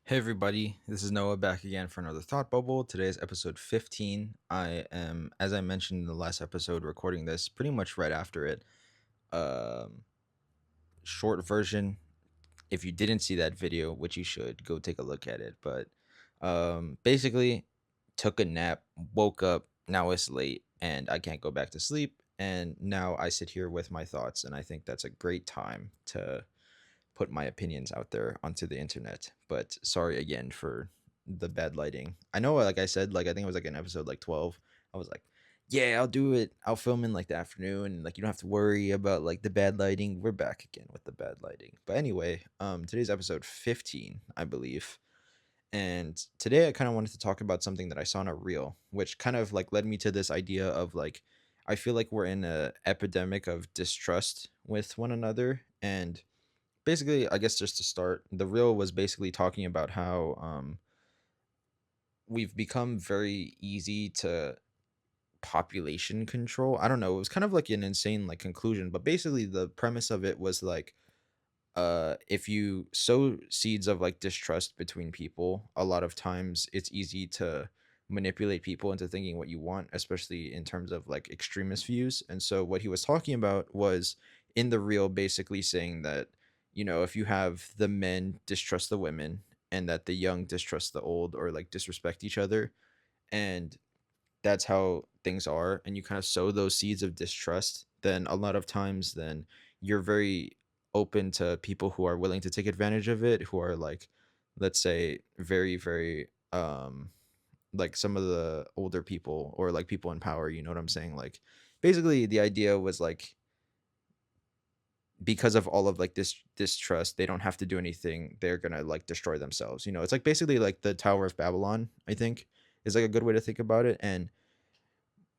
Hey everybody, this is Noah back again for another Thought Bubble. Today is episode 15. I am, as I mentioned in the last episode, recording this pretty much right after it. Um, Short version. If you didn't see that video, which you should, go take a look at it. But basically, took a nap, woke up, now it's late, and I can't go back to sleep. And now I sit here with my thoughts, and I think that's a great time to put my opinions out there onto the internet. But sorry again for the bad lighting. I know, like I said, like I think it was like in episode like 12. I was like, yeah, I'll do it. I'll film in like the afternoon. Like you don't have to worry about like the bad lighting. We're back again with the bad lighting. But anyway, today's episode 15, I believe. And today I kind of wanted to talk about something that I saw in a reel, which kind of like led me to this idea of like I feel like we're in a epidemic of distrust with one another. And basically, I guess just to start, the reel was basically talking about how we've become very easy to population control. I don't know. It was kind of like an insane like conclusion, but basically the premise of it was like if you sow seeds of like distrust between people, a lot of times it's easy to manipulate people into thinking what you want, especially in terms of like extremist views. And so what he was talking about was in the reel basically saying that, if you have the men distrust the women and that the young distrust the old or like disrespect each other, and that's how things are, and you kind of sow those seeds of distrust, then a lot of times then you're very open to people who are willing to take advantage of it, who are like, let's say, very very like some of the older people or like people in power, you know what I'm saying? Like basically the idea was like because of all of like this distrust, they don't have to do anything, they're gonna like destroy themselves. It's like basically like the Tower of Babylon, I think, is like a good way to think about it. And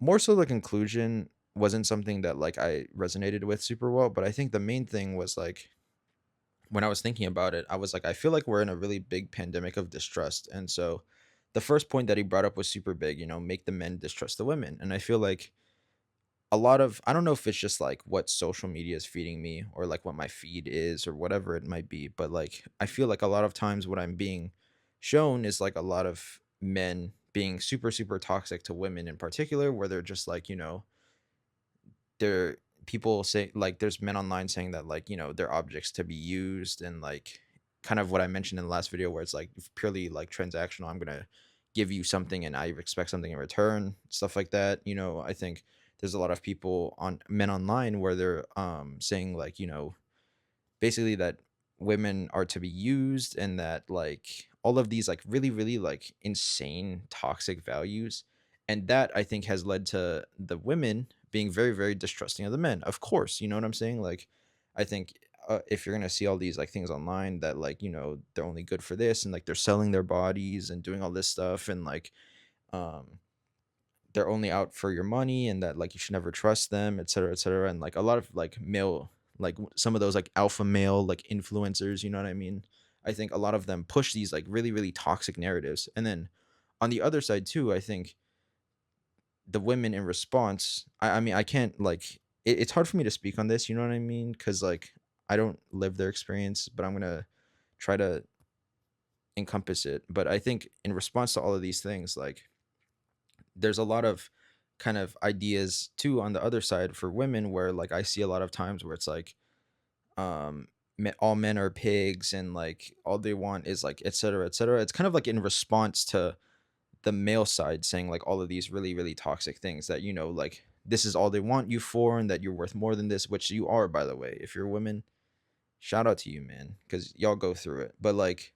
more so the conclusion wasn't something that like I resonated with super well, but I think the main thing was like when I was thinking about it, I was like, I feel like we're in a really big pandemic of distrust. And so the first point that he brought up was super big, make the men distrust the women. And I feel like a lot of, I don't know if it's just like what social media is feeding me or like what my feed is or whatever it might be, but like I feel like a lot of times what I'm being shown is like a lot of men being super super toxic to women in particular, where they're just like, they're people say like there's men online saying that like, they're objects to be used, and like kind of what I mentioned in the last video where it's like purely like transactional. I'm gonna give you something and I expect something in return, stuff like that. I think there's a lot of people on men online where they're saying like, basically that women are to be used, and that like all of these like really really like insane toxic values, and that I think has led to the women being very very distrusting of the men, of course, you know what I'm saying? Like I think if you're gonna see all these like things online that like, they're only good for this, and like they're selling their bodies and doing all this stuff, and like um they're only out for your money, and that like you should never trust them, etc etc, and like a lot of like male, like some of those like alpha male like influencers, you know what I mean? I think a lot of them push these like really really toxic narratives, and then on the other side too, I think the women in response, I mean I can't like it's hard for me to speak on this, you know what I mean? Because like I don't live their experience, but I'm gonna try to encompass it. But I think in response to all of these things, like there's a lot of kind of ideas too on the other side for women, where like I see a lot of times where it's like all men are pigs, and like all they want is like et cetera et cetera. It's kind of like in response to the male side saying like all of these really really toxic things that, like this is all they want you for, and that you're worth more than this, which you are, by the way. If you're a woman, shout out to you, man, because y'all go through it. But like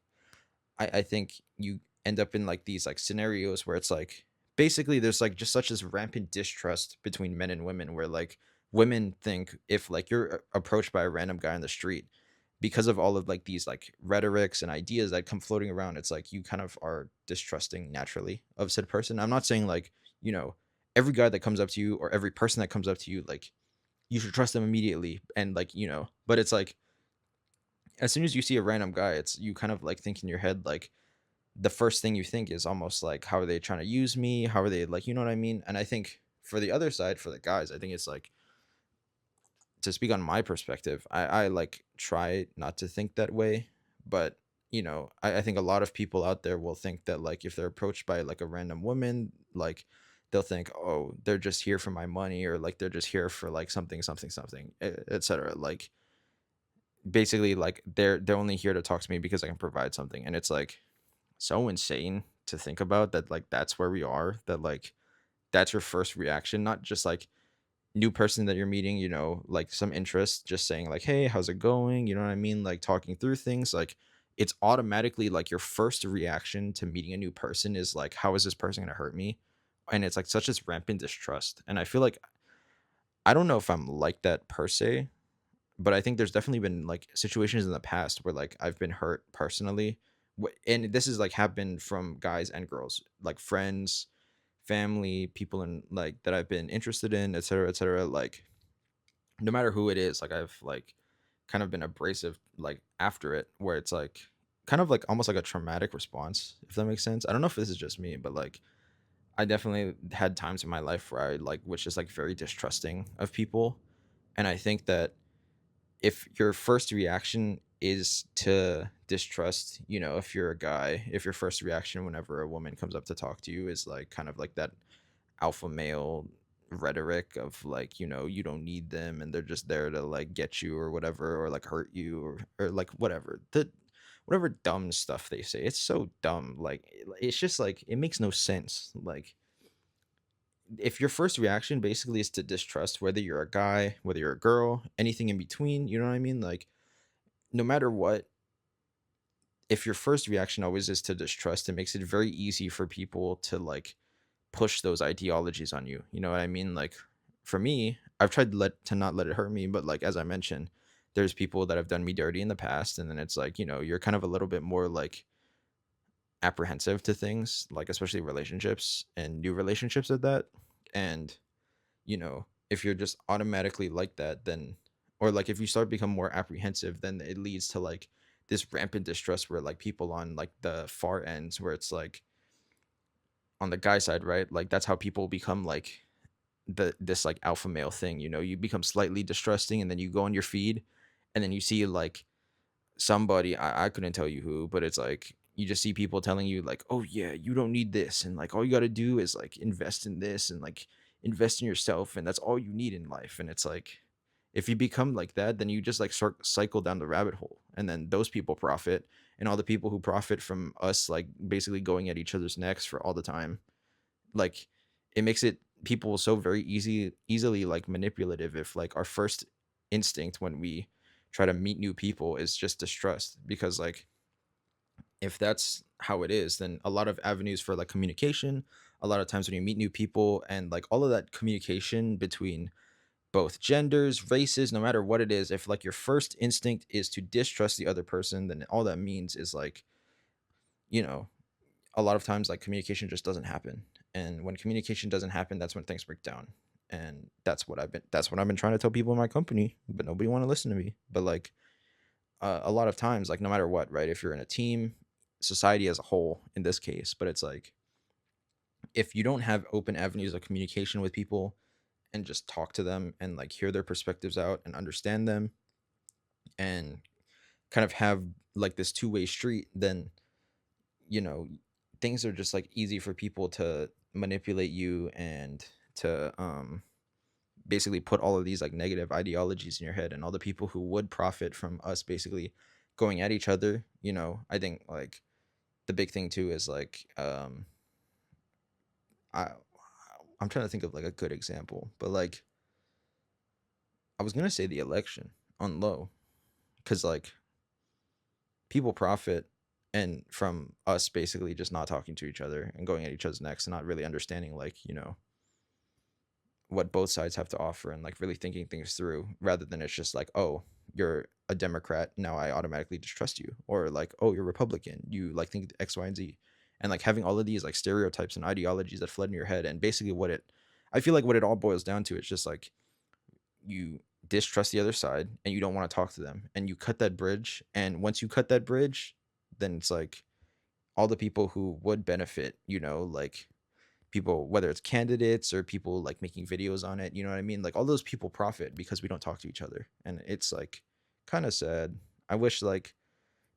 I think you end up in like these like scenarios where it's like basically there's like just such this rampant distrust between men and women, where like women think if like you're approached by a random guy on the street, because of all of like these like rhetorics and ideas that come floating around, it's like you kind of are distrusting naturally of said person. I'm not saying like, you know, every guy that comes up to you or every person that comes up to you, like you should trust them immediately, and like, but it's like as soon as you see a random guy, it's you kind of like think in your head like the first thing you think is almost like, how are they trying to use me? How are they like, you know what I mean? And I think for the other side, for the guys, I think it's like, to speak on my perspective, I like try not to think that way, but I think a lot of people out there will think that like if they're approached by like a random woman, like they'll think, oh, they're just here for my money, or like they're just here for like something, something, something, etc. Like basically like they're only here to talk to me because I can provide something. And it's like so insane to think about that, like that's where we are, that like that's your first reaction, not just like new person that you're meeting, like some interest, just saying like, "Hey, how's it going?" You know what I mean? Like talking through things, like it's automatically like your first reaction to meeting a new person is like, "How is this person going to hurt me?" And it's like such this rampant distrust. And I feel like I don't know if I'm like that per se, but I think there's definitely been like situations in the past where like I've been hurt personally. And this is like happened from guys and girls, like friends, family, people in like that I've been interested in, et cetera, et cetera. Like no matter who it is, like I've like kind of been abrasive like after it, where it's like kind of like almost like a traumatic response, if that makes sense. I don't know if this is just me, but like I definitely had times in my life where I like was just like very distrusting of people. And I think that if your first reaction is to distrust, if you're a guy, if your first reaction whenever a woman comes up to talk to you is like kind of like that alpha male rhetoric of like, you don't need them and they're just there to like get you or whatever, or like hurt you, or like whatever dumb stuff they say. It's so dumb. Like it's just like it makes no sense. Like if your first reaction basically is to distrust, whether you're a guy, whether you're a girl, anything in between, you know what I mean? Like no matter what, if your first reaction always is to distrust, it makes it very easy for people to like push those ideologies on you. You know what I mean? Like for me, I've tried to not let it hurt me, but like as I mentioned, there's people that have done me dirty in the past, and then it's like, you're kind of a little bit more like apprehensive to things, like especially relationships and new relationships at that. And, if you're just automatically like that, then or like if you start become more apprehensive, then it leads to like this rampant distrust where like people on like the far ends where it's like on the guy side, right? Like that's how people become like this like alpha male thing. You become slightly distrusting, and then you go on your feed, and then you see like somebody, I couldn't tell you who, but it's like you just see people telling you like, oh yeah, you don't need this, and like all you got to do is like invest in this, and like invest in yourself, and that's all you need in life. And it's like if you become like that, then you just like sort cycle down the rabbit hole, and then those people profit, and all the people who profit from us like basically going at each other's necks for all the time, like it makes it people so very easily like manipulative if like our first instinct when we try to meet new people is just distrust. Because like if that's how it is, then a lot of avenues for like communication, a lot of times when you meet new people, and like all of that communication between both genders, races, no matter what it is, if like your first instinct is to distrust the other person, then all that means is like, you know a lot of times like communication just doesn't happen. And when communication doesn't happen, that's when things break down. And that's what I've been trying to tell people in my company, but nobody want to listen to me. But like a lot of times, like no matter what, right, if you're in a team, society as a whole in this case, but it's like if you don't have open avenues of communication with people and just talk to them and like hear their perspectives out and understand them, and kind of have like this two-way street, then you know things are just like easy for people to manipulate you and to basically put all of these like negative ideologies in your head. And all the people who would profit from us basically going at each other, I think like the big thing too is like i I'm trying to think of like a good example, but like I was gonna say the election on low, because like people profit and from us basically just not talking to each other and going at each other's necks and not really understanding like what both sides have to offer, and like really thinking things through, rather than it's just like, oh, you're a Democrat, now I automatically distrust you, or like, oh, you're Republican, you like think X, Y, and Z. And like having all of these like stereotypes and ideologies that flood in your head. And basically I feel like what it all boils down to is just like you distrust the other side and you don't want to talk to them, and you cut that bridge. And once you cut that bridge, then it's like all the people who would benefit, like people, whether it's candidates or people like making videos on it, you know what I mean? Like all those people profit because we don't talk to each other. And it's like kind of sad. I wish like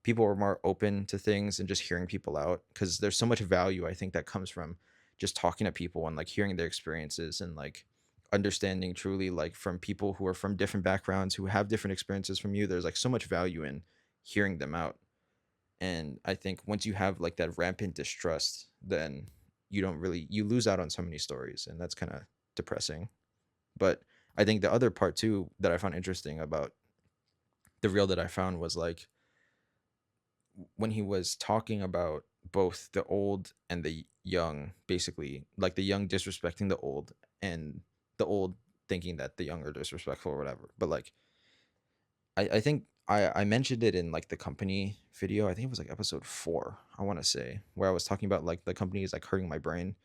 people are more open to things and just hearing people out, because there's so much value I think that comes from just talking to people and like hearing their experiences and like understanding truly like from people who are from different backgrounds who have different experiences from you. There's like so much value in hearing them out. And I think once you have like that rampant distrust, then you lose out on so many stories, and that's kind of depressing. But I think the other part too that I found interesting about the reel that I found was like when he was talking about both the old and the young, basically, like the young disrespecting the old, and the old thinking that the young are disrespectful or whatever. But like I think I mentioned it in like the company video. I think it was like episode 4, I want to say, where I was talking about like the company is like hurting my brain.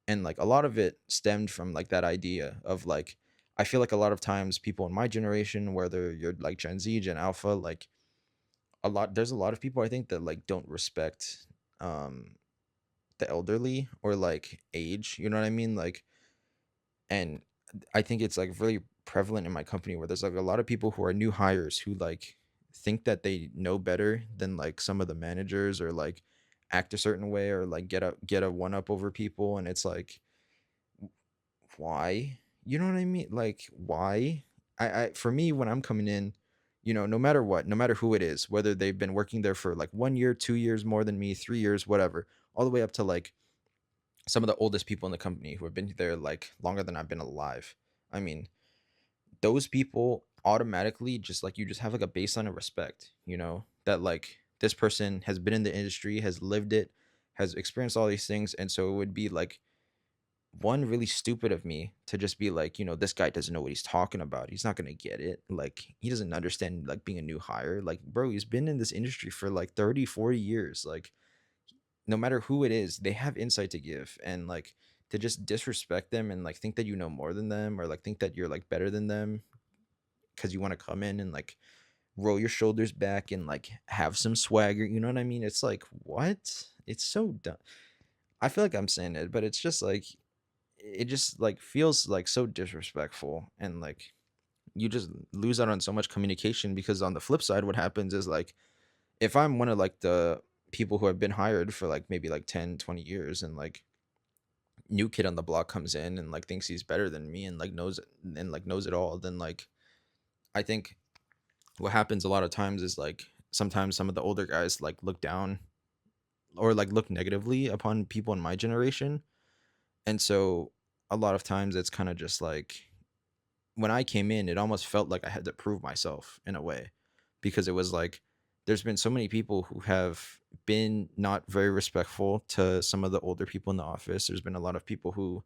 And like a lot of it stemmed from like that idea of like I feel like a lot of times people in my generation, whether you're like Gen Z, Gen Alpha, like there's a lot of people I think that like don't respect um the elderly or like age, you know what I mean? Like, and I think it's like really prevalent in my company where there's like a lot of people who are new hires who like think that they know better than like some of the managers, or like act a certain way, or like get a one up over people. And it's like, why? You know what I mean? Like, why? I for me, when I'm coming in, no matter what, no matter who it is, whether they've been working there for like 1 year, 2 years more than me, 3 years, whatever, all the way up to like some of the oldest people in the company who have been there like longer than I've been alive. I mean, those people automatically just like you just have like a baseline of respect, that like this person has been in the industry, has lived it, has experienced all these things. And so it would be like one really stupid of me to just be like, this guy doesn't know what he's talking about. He's not going to get it. Like he doesn't understand like being a new hire. Like, bro, he's been in this industry for like 30, 40 years. Like no matter who it is, they have insight to give. And like to just disrespect them and like think that you know more than them, or like think that you're like better than them because you want to come in and like roll your shoulders back and like have some swagger. You know what I mean? It's like, what? It's so dumb. I feel like I'm saying it, but it's just like it just like feels like so disrespectful, and like you just lose out on so much communication. Because on the flip side, what happens is like if I'm one of like the people who have been hired for like maybe like 10, 20 years, and like new kid on the block comes in and like thinks he's better than me and like knows it all, then like I think what happens a lot of times is like sometimes some of the older guys like look down or like look negatively upon people in my generation. And so a lot of times it's kind of just like when I came in, it almost felt like I had to prove myself in a way, because it was like there's been so many people who have been not very respectful to some of the older people in the office. There's been a lot of people who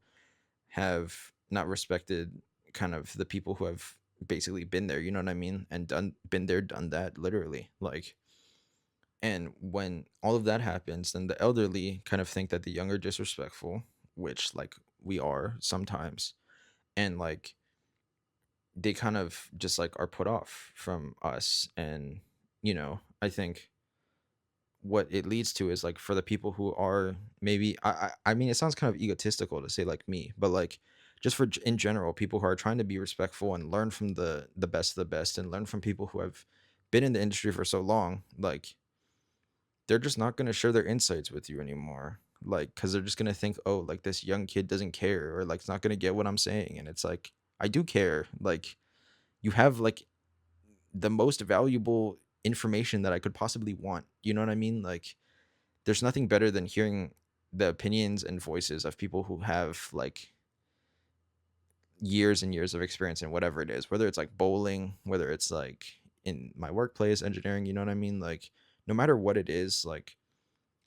have not respected kind of the people who have basically been there, you know what I mean? And been there, done that, literally. Like, and when all of that happens, then the elderly kind of think that the young are disrespectful, which like we are sometimes. And like they kind of just like are put off from us. And I think what it leads to is like for the people who are maybe I mean, it sounds kind of egotistical to say like me, but like just in general, people who are trying to be respectful and learn from the best of the best, and learn from people who have been in the industry for so long, like they're just not going to share their insights with you anymore. Like because they're just going to think, oh, like this young kid doesn't care, or like it's not going to get what I'm saying. And it's like, I do care. Like you have like the most valuable information that I could possibly want, you know what I mean? Like there's nothing better than hearing the opinions and voices of people who have like years and years of experience in whatever it is, whether it's like bowling, whether it's like in my workplace, engineering, you know what I mean? Like no matter what it is, like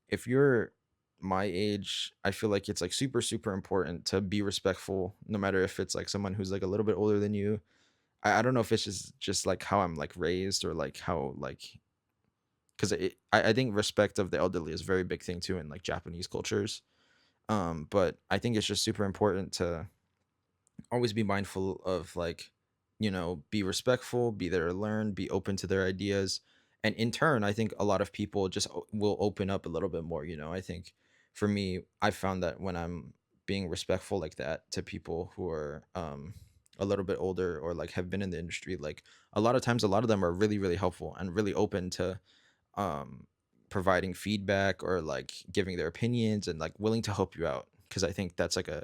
if you're my age, I feel like it's like super, super important to be respectful, no matter if it's like someone who's like a little bit older than you. I don't know if it's just like how I'm like raised, or like how like because I think respect of the elderly is a very big thing too in like Japanese cultures. But I think it's just super important to always be mindful of like, be respectful, be there to learn, be open to their ideas. And in turn, I think a lot of people just will open up a little bit more. I think for me, I found that when I'm being respectful like that to people who are a little bit older, or like have been in the industry, like a lot of times a lot of them are really, really helpful and really open to um providing feedback or like giving their opinions and like willing to help you out, because I think that's like a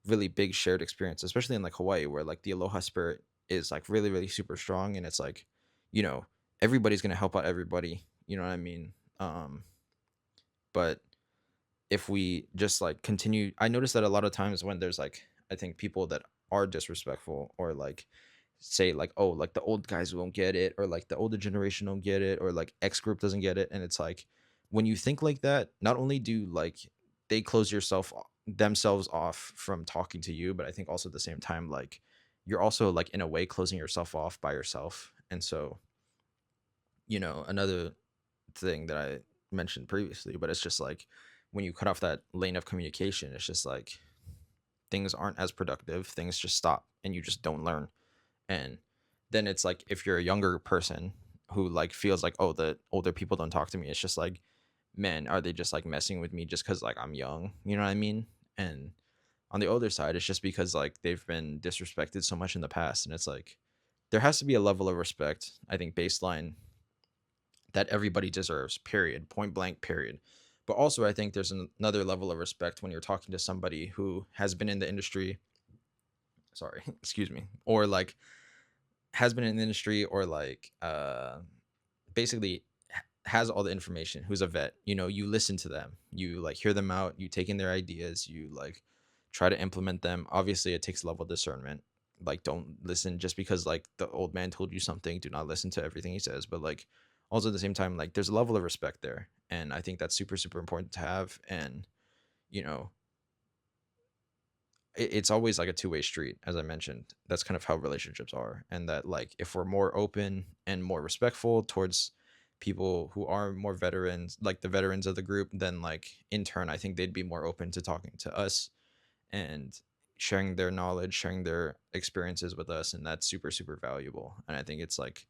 really big shared experience, especially in like Hawaii, where like the aloha spirit is like really, really super strong. And it's like, you know, everybody's going to help out everybody. You know what I mean? But if we just like continue, I notice that a lot of times when there's like, I think people that are disrespectful or like say like, oh, like the old guys won't get it, or like the older generation don't get it, or like X group doesn't get it. And it's like, when you think like that, not only do like they close themselves off from talking to you, but I think also at the same time, like you're also like in a way closing yourself off by yourself. And so, another thing that I mentioned previously, but it's just like when you cut off that lane of communication, it's just like things aren't as productive, things just stop and you just don't learn. And then it's like if you're a younger person who like feels like, oh, the older people don't talk to me, it's just like, man, are they just like messing with me just because like I'm young? You know what I mean? And on the older side, it's just because like they've been disrespected so much in the past. And it's like there has to be a level of respect, I think, baseline, that everybody deserves, period, point blank, period. But also, I think there's another level of respect when you're talking to somebody who has been in the industry, sorry, excuse me, or like has been in the industry, or like basically has all the information, who's a vet. You listen to them, you like hear them out, you take in their ideas, you like try to implement them. Obviously it takes a level of discernment. Like don't listen just because like the old man told you something, do not listen to everything he says. But like also at the same time, like there's a level of respect there, and I think that's super super important to have. And you know it's always like a two-way street, as I mentioned. That's kind of how relationships are. And that like if we're more open and more respectful towards people who are more veterans, like the veterans of the group, then like in turn I think they'd be more open to talking to us and sharing their knowledge, sharing their experiences with us. And that's super super valuable. And I think it's like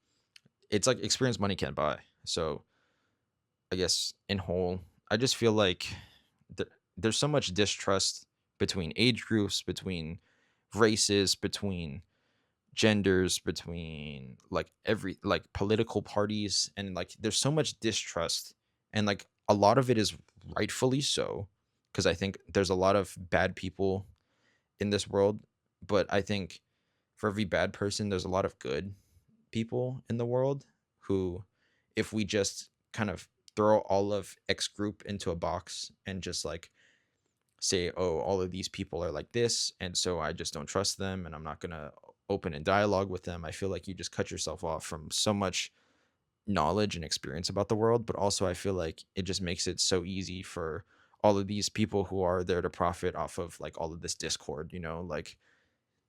experience money can't buy. So I guess in whole, I just feel like there's so much distrust between age groups, between races, between genders, between like every like political parties. And like there's so much distrust, and like a lot of it is rightfully so, because I think there's a lot of bad people in this world. But I think for every bad person there's a lot of good people in the world, who, if we just kind of throw all of X group into a box and just like say, oh, all of these people are like this, and so I just don't trust them and I'm not going to open in dialogue with them, I feel like you just cut yourself off from so much knowledge and experience about the world. But also I feel like it just makes it so easy for all of these people who are there to profit off of like all of this discord, like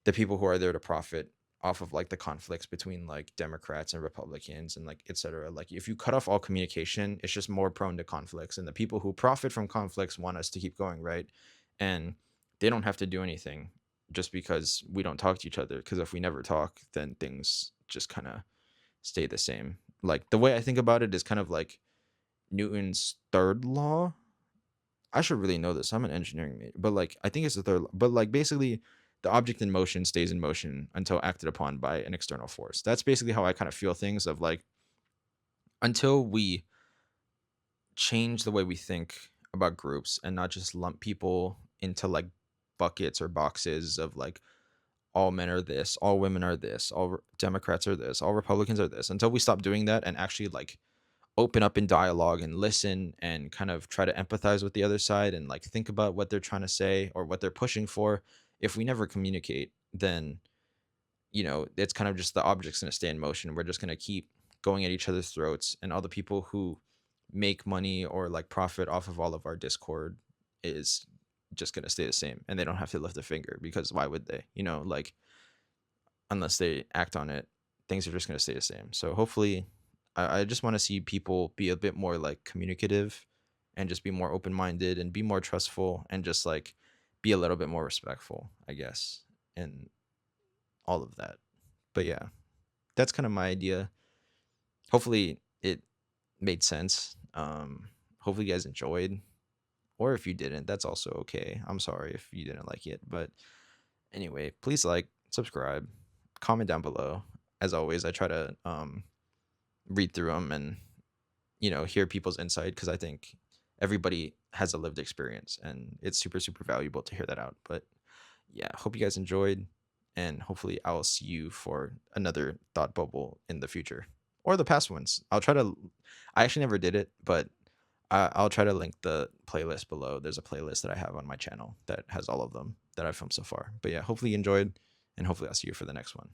the people who are there to profit off of like the conflicts between like Democrats and Republicans and like etc. Like if you cut off all communication, it's just more prone to conflicts. And the people who profit from conflicts want us to keep going, right? And they don't have to do anything just because we don't talk to each other. Because if we never talk, then things just kind of stay the same. Like the way I think about it is kind of like Newton's third law. I should really know this. I'm an engineering major, but like I think it's the third. But like basically, the object in motion stays in motion until acted upon by an external force. That's basically how I kind of feel things. Of like until we change the way we think about groups and not just lump people into like buckets or boxes of like all men are this, all women are this, all Democrats are this, all Republicans are this. Until we stop doing that and actually like open up in dialogue and listen and kind of try to empathize with the other side and like think about what they're trying to say or what they're pushing for. If we never communicate, then it's kind of just the object's going to stay in motion. We're just going to keep going at each other's throats, and all the people who make money or like profit off of all of our discord is just going to stay the same, and they don't have to lift a finger, because why would they? Like unless they act on it, things are just going to stay the same. So hopefully, I just want to see people be a bit more like communicative and just be more open minded and be more trustful and just like be a little bit more respectful, I guess, and all of that. But yeah, that's kind of my idea. Hopefully, it made sense. Hopefully, you guys enjoyed. Or if you didn't, that's also okay. I'm sorry if you didn't like it. But anyway, please like, subscribe, comment down below. As always, I try to read through them and hear people's insight because I think everybody has a lived experience and it's super, super valuable to hear that out. But yeah, hope you guys enjoyed. And hopefully, I will see you for another thought bubble in the future or the past ones. I actually never did it, but I'll try to link the playlist below. There's a playlist that I have on my channel that has all of them that I've filmed so far. But yeah, hopefully you enjoyed, and hopefully I'll see you for the next one.